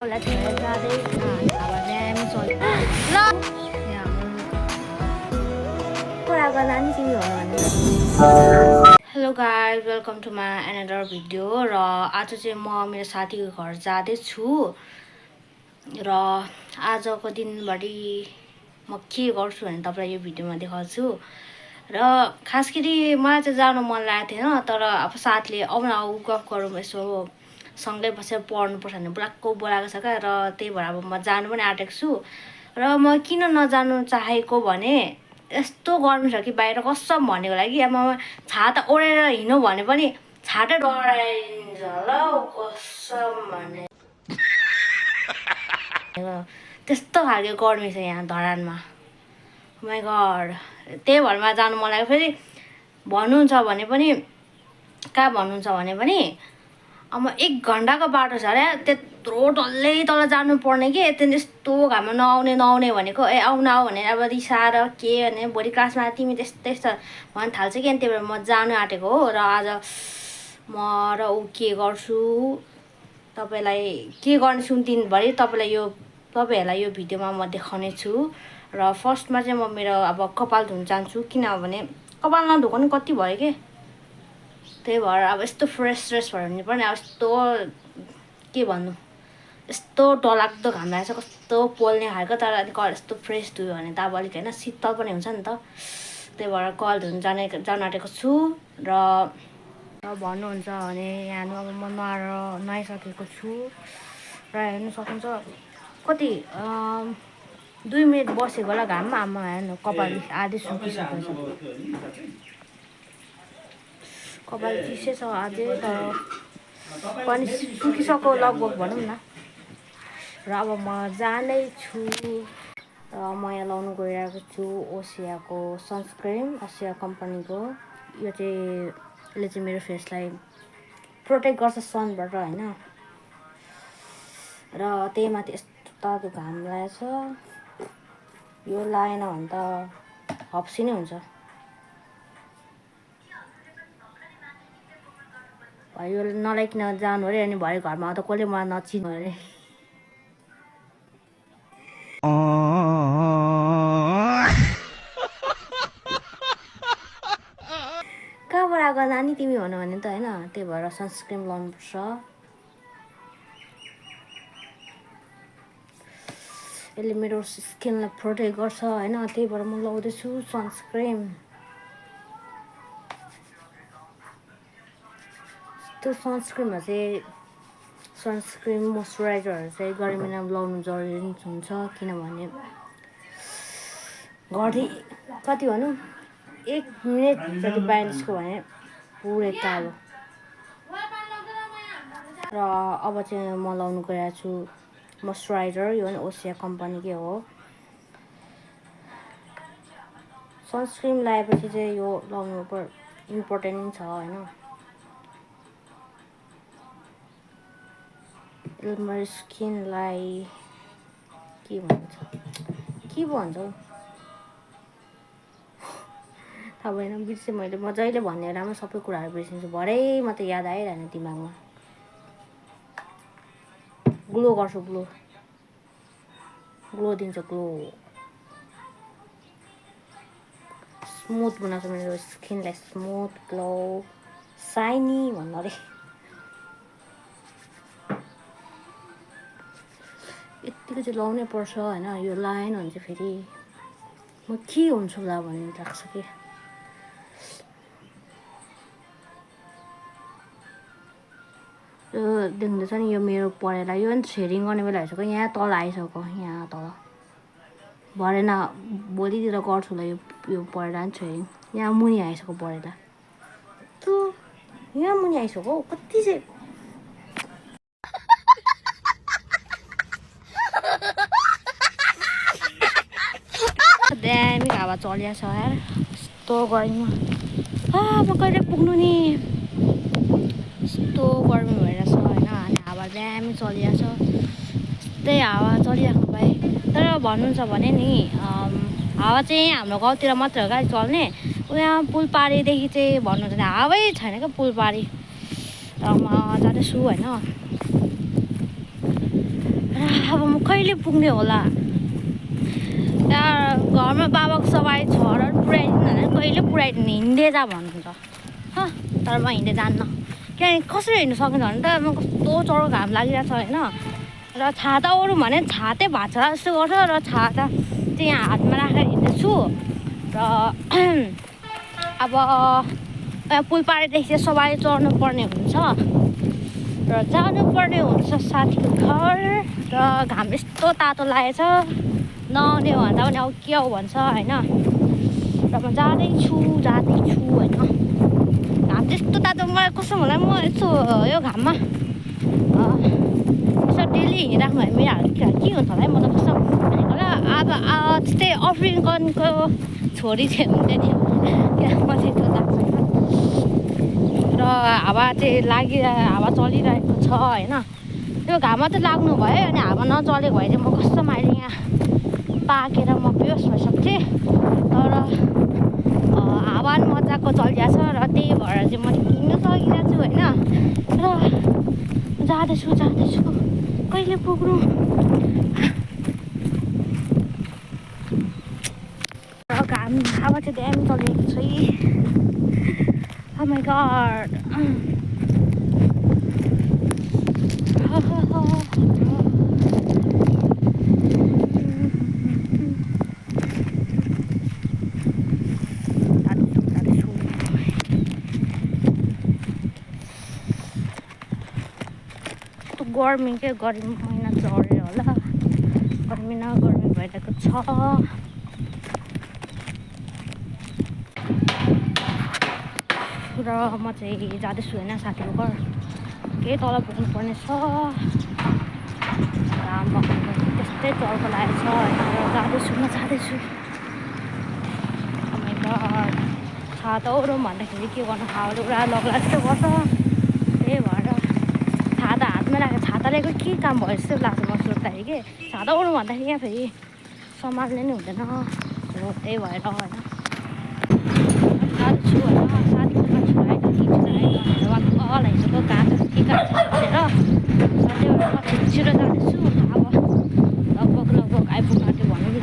Hola tardes, hablamos hoy. Lo. Kurang nanti sini orang. Hello guys, welcome to my another video. र आज चाहिँ म मेरो साथीको घर जाँदैछु र आजको दिनभरि म के गर्छु भने तपाईँलाई यो भिडियोमा देखाउँछु। र खास गरी मलाई चाहिँ जानु मन लागेको थिएन, तर अब साथीले आऊ गफ गरौँ यसो सँगै बसेर पढ्नुपर्छ भने बुलाएको बोलाएको छ क्या। र त्यही भएर अब म जानु पनि आँटेको छु। र म किन नजानु चाहेको भने यस्तो गर्मी छ कि बाहिर कसम भनेको लागि अब म छाता ओढेर हिँड्नु भने पनि छाता डराइन्छ ल कसम भने त्यस्तो खालको गर्मी छ यहाँ धरानमा। माई गड, त्यही भएर मलाई जानु मन लाग्यो। फेरि भन्नुहुन्छ भने पनि कहाँ भन्नुहुन्छ भने पनि अब 1 घन्टाको बाटो छ अरे, त्यत्रो डल्लै तल जानुपर्ने कि त्यहाँदेखि यस्तो घाममा नआउने भनेको आऊ भने अब रिसाएर के भने भोलि क्लासमा तिमी त्यस्तै छ भन्न थाल्छ कि। अनि त्यही भएर म जानु आँटेको हो। र आज म र ऊ के गर्छु तपाईँलाई के गर्नेछु दिनभरि तपाईँहरूलाई यो भिडियोमा म देखाउने छु। र फर्स्टमा चाहिँ म मेरो अब कपाल धुन जान्छु, किनभने कपाल नधोको नि कति भयो कि। त्यही भएर अब यस्तो फ्रेस भएर हुनु पर्ने। अब यस्तो के भन्नु, यस्तो डरलाग्दो घाम लागेको छ, कस्तो पोल्ने खालको। तर कल यस्तो फ्रेस धुयो भने त अब अलिक होइन शीतल पनि हुन्छ नि त। त्यही भएर कल धुन जान आँटेको छु। र भन्नुहुन्छ भने यहाँ अब म नुहाइसकेको छु र हेर्नु सक्नुहुन्छ कति 2 मिनट बसेको होला घाममा। आमा हेर्नु कपाल आधी सुकिसकेको छ, कपाल चिसै छ अझै, तर पनि सुकिसक्यो लगभग भनौँ न। र अब म जाँदैछु र म यहाँ लाउनु गइरहेको छु ओसियाको सनस्क्रिन, ओसिया कम्पनीको। यो चाहिँ यसले चाहिँ मेरो फेसलाई प्रोटेक्ट गर्छ सनबाट होइन। र त्यही माथि यस्तो तातो घाम लागेको छ, यो लाएन भने त हप्सी नै हुन्छ। यो नलाइकन जानु अरे, अनि भरे घरमा त कसले मलाई नचिन्नु अरे। कहाँबाट आएको नानी तिमी भन्नु भने त होइन। त्यही भएर सनस्क्रिन लाउनुपर्छ। यसले मेरो स्किनलाई प्रोटेक्ट गर्छ होइन। त्यही भएर म लाउँदैछु सनस्क्रिन। त्यो सनस्क्रिनमा चाहिँ सनस्क्रिन मोइस्चराइजरहरू चाहिँ गर्मी महिनामा लाउनु जरुरी हुन्छ, किनभने घरि कति भनौँ 1 मिनट जति बाहिर निस्क्यो भने पुरै कालो। र अब चाहिँ म लाउनु गइरहेको छु मोइस्चराइजर, यो पनि ओसिया कम्पनीकै हो। सनस्क्रिन लगाएपछि चाहिँ यो लाउनु इम्पोर्टेन्ट छ होइन। यसले मेरो स्किनलाई के भन्छ थाहा भएन, बिर्सेँ मैले। म जहिले भन्ने बेलामा सबै कुराहरू बिर्सिन्छु, भरे मात्रै याद आइरहेन दिमागमा। ग्लो गर्छु, ग्लो दिन्छ, ग्लो स्मुथ बनाउँछ मेरो स्किनलाई, स्मुथ ग्लो साइनी भन्नु अरे। यत्तिको चाहिँ लाउनै पर्छ होइन। यो लाएन भने चाहिँ फेरि म के हुन्छु होला भन्ने लाग्छ कि। यो देख्दैछ नि, यो मेरो परेला, यो पनि थ्रेडिङ गर्ने बेला भइसक्यो। यहाँ तल आइसक्यो, यहाँ तल भरेन, भोलितिर गर्छु होला यो परेला नि थ्रेडिङ। यहाँ मुनि आइसक्यो परेला, त्यो यहाँ मुनि आइसक्यो कति चाहिँ। दामी हावा चलिया छ यार, यस्तो गर्मीमा म कहिले पुग्नु नि। यस्तो गर्मी भइरहेछ होइन, अनि हावा दामी चलिया छ। यस्तै हावा चलिरहेको भए, तर भन्नुहुन्छ भने नि हावा चाहिँ हाम्रो गाउँतिर मात्र हो क्या चल्ने। उहाँ पुलपारीदेखि चाहिँ भन्नुहुन्छ भने हावै छैन क्या पुलपारी। र म जाँदैछु होइन। र अब म कहिले पुग्ने होला यार। घरमा बाबाको सवारी छ र पुऱ्याइदिनु भने कहिले पुऱ्याइदिने, हिँड्दै जा भन्नुहुन्छ तर म हिँड्दै जान्न। किनभने कसरी हिँड्नु सकिन्छ भने त म कस्तो चरो घाम लागिरहेको छ होइन। र छाता ओढौँ भने छातै भाँच्ला जस्तो गर्छ र छाता चाहिँ यहाँ हातमा राखेर हिँड्दैछु। र अब यहाँ पुलपारेदेखि चाहिँ सवारी चढ्नु पर्ने हुन्छ र जानुपर्ने हुन्छ साथीको घर। र घाम यस्तो तातो लागेछ, नआउने भन्दा पनि अब के हो भन्छ होइन। र म जाँदैछु होइन। घाम त्यस्तो तातो मलाई कस्तो होला, म यस्तो यो घाममा यसो डेली हिँडिराख्नु भयो मेरो हालत के हुन्छ होला है। म त कस्तो भनेको होला अब त्यस्तै अफ्रिकनको छोरी चाहिँ हुन्थ्यो नि, क्या म चाहिँ त्यो लाग्छ होइन। र हावा चाहिँ हावा चलिरहेको छ होइन। त्यो घाममा त लाग्नु भयो, अनि हावा नचलेको भए चाहिँ म कस्तो अहिले यहाँ पाकेर म बेहोस भइसक्थेँ। तर हावा मजाको चलिरहेको छ र त्यही भएर चाहिँ मैले हिँड्न सकिरहेको छु होइन। र जाँदैछु कहिले पुग्नु। र घाम हावा चाहिँ दामी चलिरहेको छ है। Oh my god. गर्मी के गर्मी महिना चढ्यो होला, गर्मी भइरहेको छ। र म चाहिँ जाँदैछु होइन साथीको घर, केही तल पुग्नुपर्ने छ। घाम भएको त्यस्तै चर्को लागेको छ होइन। र जाँदैछु। छाता ओढौँ भन्दाखेरि के गर्नु, हावाले उडा लग्ला जस्तो गर्छ। त्यही भएर छाता हातमा राखेर छाता लिएको के काम भयो जस्तो लाग्छ म सोच्दाखेरि के। छाता ओढौँ भन्दाखेरि यहाँ फेरि सम्हाल्ने नै हुँदैन, हो त्यही भएर होइन। जाँदैछु होइन साथीको घर छुरायो हिजोको काँचो के काँचो भनेर, त्यही भएर म छिटो जाँदैछु। अब लगभग आइपुग्नु आँट्यो भनौँ न।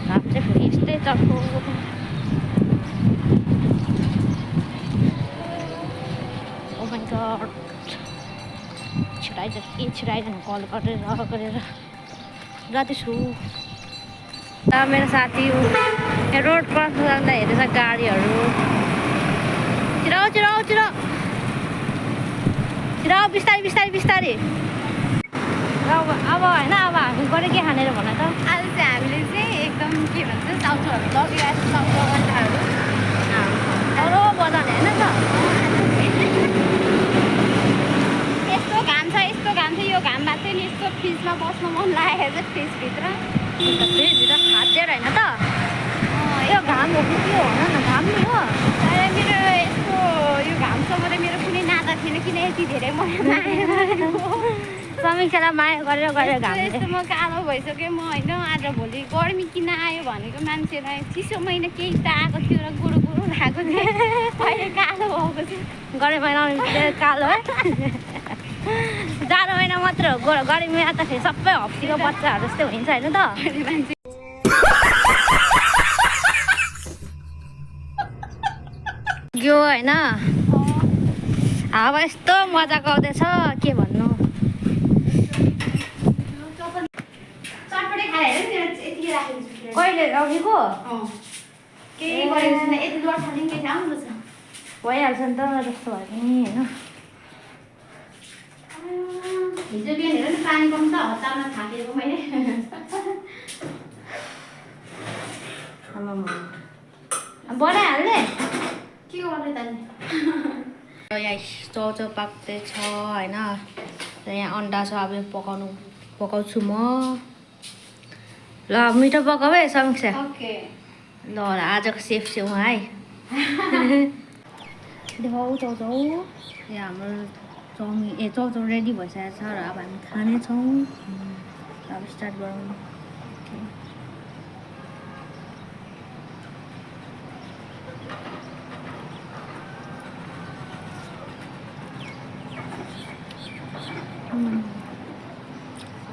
घाम चाहिँ फेरि यस्तै चर्को। ओ माइ गड, छिराइजानु कल गरेर जाँदैछु। मेरो साथी यहाँ रोड क्रस गर्दा हेरेछ गाडीहरू। छिराउ बिस्तारै। अब होइन, अब हामी गरे के खानेर भन त। आज चाहिँ हामीले चाहिँ एकदम के भन्छ चाउचाउहरू लगिरहेको छ, चाउचाउ अन्डाहरू अरू बजाउने होइन त। यस्तो घाम छ यो घाममा चाहिँ यस्तो फ्रिजमा बस्न मन लागेको छ, फ्रिजभित्र खाँचेर होइन त। यो घाम हो कि के हो भन न, घाम नि हो। तर मेरो यस्तो यो घामसँग त मेरो कुनै नाता थिएन, किन यति धेरै मलाई माया समीक्षालाई माया गरेर घाम यस्तो म कालो भइसक्यो म होइन। आज भोलि गर्मी किन आयो भनेको मान्छेलाई चिसो महिना केही त आएको थियो र गोरो भएको थियो, अहिले कालो भएको छ। गर्मी महिना कालो है। जाडो महिना मात्र हो, गर्मी महिना त फेरि सबै हप्तीको बच्चाहरू जस्तै हुन्छ होइन त। यो होइन हावा यस्तो मजाको आउँदैछ के भन्नु। कहिले अघिको केही गरेको छैन, यति डर थाल्ने केही राम्रो छ, भइहाल्छ नि त जस्तो भए पनि होइन। हिजो बिहान हेर न पानी कम त हतारमा थाकेको मैले। बनाइहाल्ने के गर्ने त नि। यहाँ चाउचाउ पाक्दैछ होइन। यहाँ अन्डा छ, अब पकाउँछु म। ल मिठो पकाऊ है समीक्षा। ओके ल आजको सेफ चाहिँ उहाँ है। देखाऊ चाउचाउ। यहाँ हाम्रो चाउचाउ रेडी भइसकेको छ र अब हामी खानेछौँ। अब स्टार्ट गरौँ।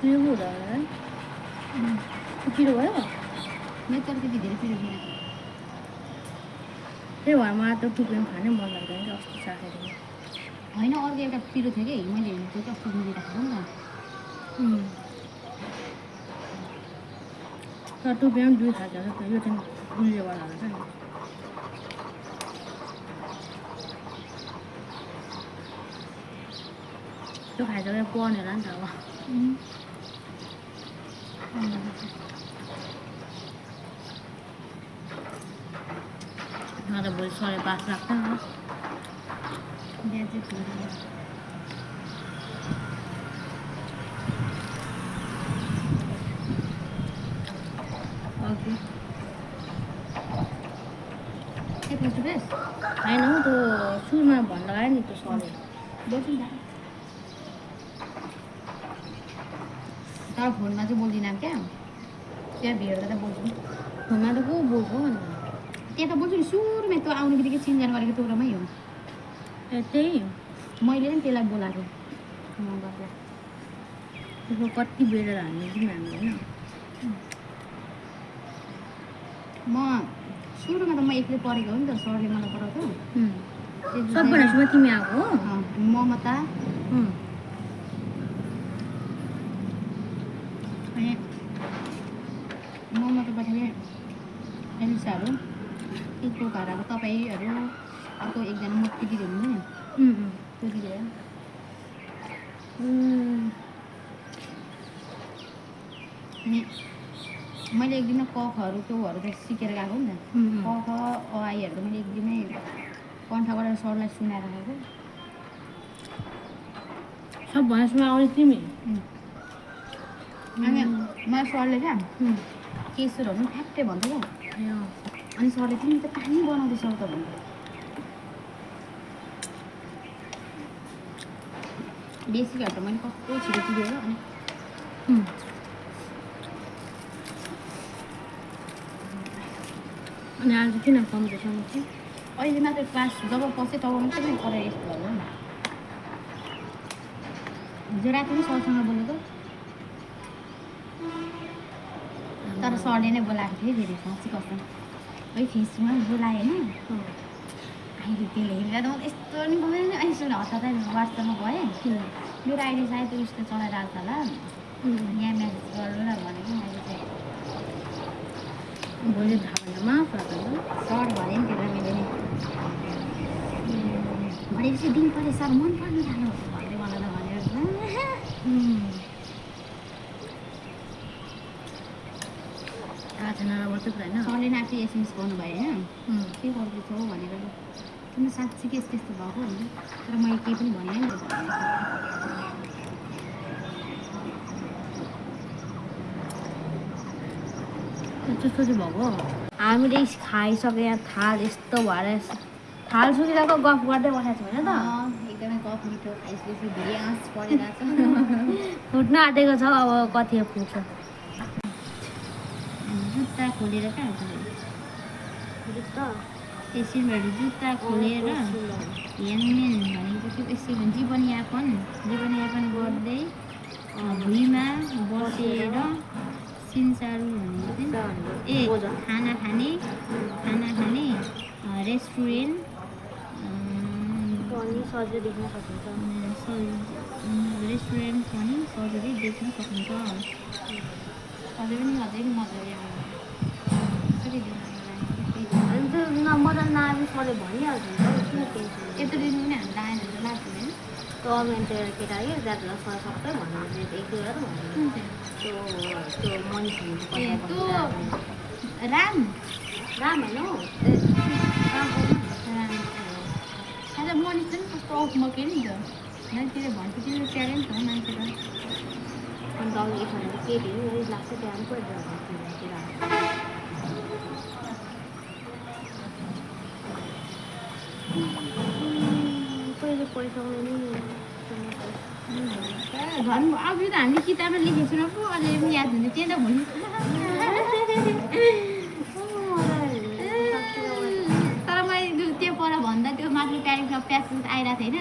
ल पिरो पो हुँदा होला है पिरो भयो मेरो तर त्यति धेरै पिरो दिएन त्यही भएर मलाई त टुप्पी खानै मन लाग्दैन कि अस्ति साखेर होइन अर्को एउटा पिरो थियो कि मैले त्यो चाहिँ अस्ति मिलिराखेको नि त तर टुप्पीमा पनि 2 खालको छ यो चाहिँ गुलियोवाला हुन्छ नि त्यो खाइसकेर पर्ने होला नि त अब नत्र भोलि सरे बास राख्दैन बिहा चाहिँ थियो अघि के फेस टु फेस होइन हौ त्यो सुरुमा भन्नु लगायो नि त्यो सरले बोल्छु नि तर फोनमा चाहिँ बोल्दिनँ क्या त्यहाँ भिडियोमा त बोल्छु फोनमा त को बोल्छौ अन्त त्यहाँ त बोल्छु नि सुरुमै त्यो आउने बित्तिकै चिन्जान गरेको प्रोग्रामै हो ए त्यही मैले नि त्यसलाई बोलाएको त्यसको कति बेरेर हाल्ने कि हामीले होइन म सुरुमा त म एक्लै पढेको हो नि त सरले मलाई पढाएको सबभन्दा सुरुमा तिमी आएको हो ममता अनि ममता पछाडि एलिसाहरू एक घर अब तपाईँहरू अर्को एकजना मुक्ति दिदी हुनुहुन्छ नि त्यो दिदी भयो अनि मैले एक दिन कखहरू त्योहरू त सिकेर गएको नि त क ख अ आइहरू त मैले एक दिनै कण्ठ गरेर सरलाई सुनाएर गएको सबभन्दा सुरुमा आउने तिमी अनि मलाई सरले क्या केसरहरू पनि ठ्याक्कै भन्थ्यो क्या अनि सरले तिमी त पानी बनाउँदैछौ त भन्थ्यो बेसीहरू त मैले कस्तो छिटो चिरेर अनि अनि आज किन कम्पिटिसन चाहिँ अहिले मात्र क्लास जब पसेँ तब मात्रै पनि पढाइ यस्तो भयो नि हिजो राति पनि सरसँग बोलेको तर सरले नै बोलाएको थियो फेरि साँच्ची कसम है फेसमा बोलाएँ होइन अहिले त्यसले हेरेर त म यस्तो नि गएँ नि अहिले सुन हतार वाट्सएपमा गएँ मेरो अहिले सायद उयसले चलाएर आएको होला यहाँ म्यासेज गर्नु न भनेको मैले चाहिँ भोलि थाहा भएन माफ सर भने नि त्यसलाई मैले नि भनेपछि दिन पऱ्यो सर मन पर्ने थाल्नु भन्दै मलाई त भनेर थाहा छैन र वाट्सएप होइन सरले नि आफै एसएमएस गर्नुभयो होइन के गर्दैछौ भनेर तिम्रो साँच्चीकै यस्तो यस्तो भएको हुन्छ तर मैले केही पनि भनेँ नि त त्यस्तो चाहिँ भएको हामीले खाइसक्यो यहाँ थाल यस्तो भएर थाल सुकिरहेको गफ गर्दै बसेको छ होइन त एकदमै गफ मिठो खाइसकेपछि भियास परिरहेको छ फुट्न आँटेको छ अब कति फुट्छ जुत्ता खोलेर कहाँ एसिनहरू जुत्ता खोलेर ह्याङम्यान भनेको चाहिँ यसो जीवनयापन गर्दै भुइँमा बसेर सिन्सारू भनेको चाहिँ खाना खाने रेस्टुरेन्ट सजिलो देख्न सकिन्छ रेस्टुरेन्ट पनि सजिलै देख्न सकिन्छ अझै पनि मजाले मजा नआए सरले भनिहाल्छ नि त किन टेन्सन यत्रो दिन पनि हामीले आएन भने लाग्दैन त्यो अमेन्टेर केटा के जातलाई सर सबै भन्नु एक दुईवटा त भन्नु त्यो मनिषहरू राम होइन हौ आज मनिष पनि कस्तो औखमके नि त मान्छेले भन्छ तिम्रो प्यारेन्ट हो मान्छे त अन्त अघि एकजना केटी लाग्छ त्यहाँ पनि पढेर कहिले पैसाउने नि झन् अघि त हामीले किताबमा लेखेको छौँ पो अहिले पनि याद हुने त्यही त भोलि तर मैले त्यो पर भन्दा त्यो माथि प्यारेन्टमा प्यासेज आइरहेको थिएन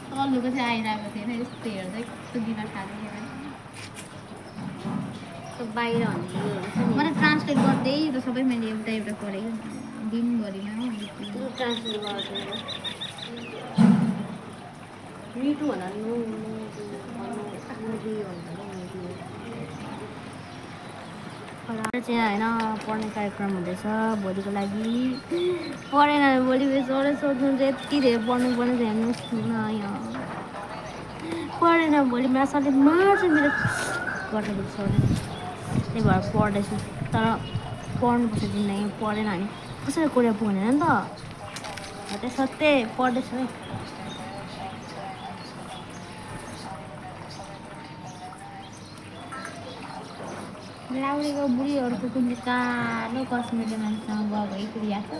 तल्लोको चाहिँ आइरहेको थिएन यस्तो हेर्दै कस्तो बिमार खाँदै त्यो बाहिर भन्ने योहरू छ नि मलाई ट्रान्सलेट गर्दै त सबै मैले एउटा एउटा पढेको दिनभरिमा हो त्यो ट्रान्सलेट गर्दैन मिठो भन्दा चाहिँ होइन पढ्ने कार्यक्रम हुँदैछ भोलिको लागि पढेन भने भोलि सरै सोध्नुहुन्छ यति धेरै पढ्नुपर्ने छ हेर्नुहोस् न यहाँ पढेन भोलि मेरो सरले मार्छ मेरो गर्नु सरले त्यही भएर पढ्दैछु तर पढ्नुपर्छ जिन्दगी पढेन भने कसरी कोरिया पुग्दैन नि त त्यसै पढ्दैछु है लाउडेको बुढीहरूको कुन चाहिँ कालो कस्मेटिक मान्छेसँग गएको भइपुगेको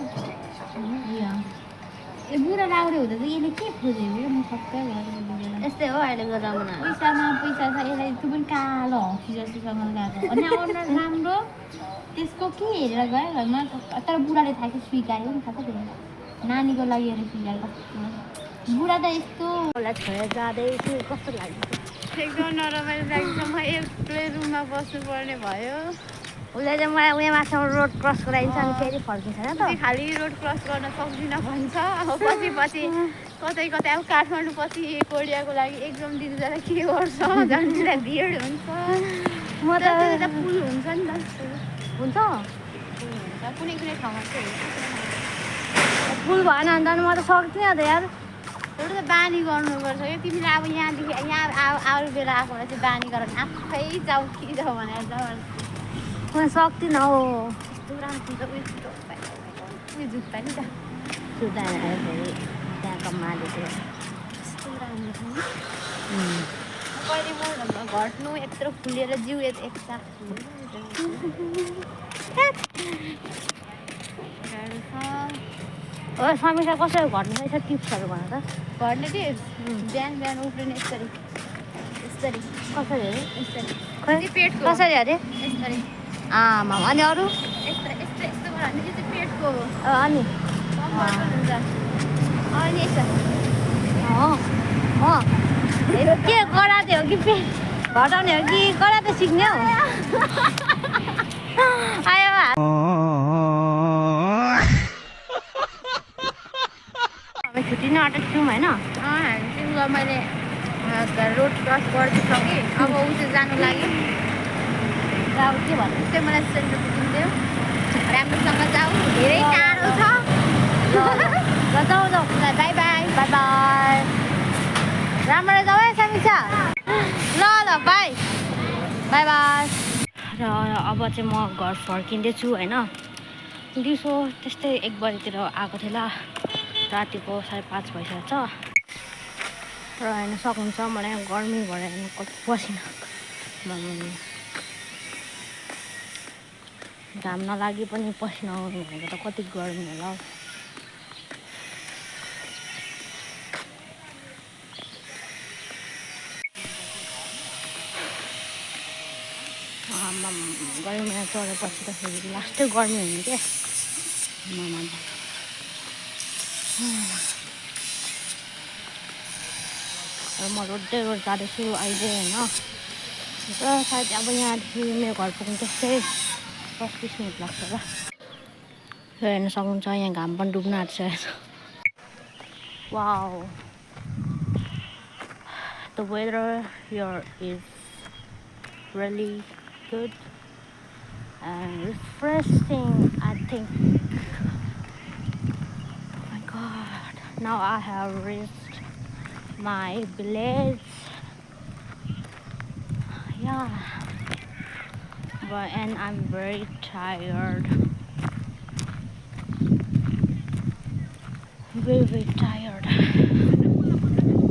ए बुढा लाउडे हुँदा चाहिँ यसले के खोजेको म सबै गरेर यस्तै हो अहिलेको जमाना पैसामा पैसा छ यसलाई त्यो पनि कालो हौसी जस्तोसँग गएको अनि अनुहार राम्रो त्यसको के हेरेर गयो घरमा तर बुढाले थाहा कि स्वीकार्यो नि थाहा छ नानीको लागि हेरेर स्वीकार्यो बुढा त यस्तो उसलाई छोडेर जाँदैछु कस्तो लाग्यो एकदम नरमाइलो लाग्छ म एक्लै रुममा बस्नुपर्ने भयो उसले चाहिँ मलाई उयो माथिसम्म रोड क्रस गराइदिन्छ अनि फेरि फर्किन्छ होइन त खालि रोड क्रस गर्न सक्दिनँ भन्छ अब पछि कतै कतै अब काठमाडौँ पछि कोरियाको लागि एक्जाम दिनु जाँदा के गर्छ झन् भिड हुन्छ म त पुल हुन्छ नि त हुन्छ कुनै कुनै ठाउँमा चाहिँ पुल भएन भने त म त सक्दिनँ त यार एउटा त बानी गर्नुपर्छ कि तिमीले अब यहाँदेखि यहाँ अरू बेला आएको बेला चाहिँ बानी गर आफै जाऊ कि जाऊ भनेर जाऊ म सक्दिनँ हौ यस्तो राम्रो उयो जुत्ता नि त जुत्ता आयो फेरि त्यहाँको मालिक यस्तो राम्रो छ नि कहिले म घट्नु यत्रो फुलेर जिउ एकसाथ हो समीक्षा कसरी घट्नु रहेछ टिप्सहरू भन त घट्ने टिप्स बिहान बिहान उफ्रिने यसरी कसरी अरे खै पेटको कसरी अरे यसरी आमा अनि अरू यस्तो भने चाहिँ पेटको हो अनि हुन्छ अनि यसो के कराते हो कि पेट घटाउने हो कि कराते सिक्ने हो आयो हामी छुट्टिन आँटेको छौँ होइन तिमीलाई मैले रोड क्रस गरिसकेँ अब ऊ चाहिँ जानु लाग्यो अब के भन्नु चाहिँ मलाई सेन्टर पुगिन्थ्यो राम्रोसँग जाऊ धेरै टाढो छ ल जाऊ जाऊ बाई बाई बाई राम्ररी जाऊ है समीक्षा ल बाई बाई बाई र अब चाहिँ म घर फर्किँदैछु होइन दिउँसो त्यस्तै 1 बजीतिर आएको थिएँ ल रातिको 5:30 भइसकेको छ र हेर्न सक्नुहुन्छ मलाई गर्मी भएर हेर्नु कति पसिना घाम नलागी पनि पसिना आउनु भनेको त कति गर्मी होला हौ गर्मीमा चढेपछि त फेरि लास्टै गर्मी हुने क्या म रोड जाँदैछु अहिले होइन र सायद अब यहाँदेखि मेरो घर पुग्नु त्यस्तै 10-20 मिनट लाग्छ ल हेर्न सक्नुहुन्छ यहाँ घाम पनि डुब्न आँटिसकेको छ wow the weather here is really good and refreshing I think oh my god now I have reached my village yeah and I'm very tired very tired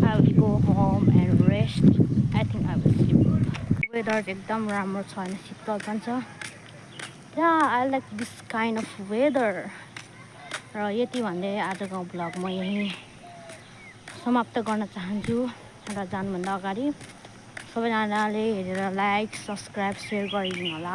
I will go home and rest I think I will sleep weather एकदम राम्रो छ हैन शीतल पनि छ yeah I like this kind of weather र यति भन्दै आजको ब्लग म यही समाप्त गर्न चाहन्छु र जानुभन्दा अगाडि सबैजनाले हेरेर लाइक सब्स्क्राइब सेयर गरिदिनु होला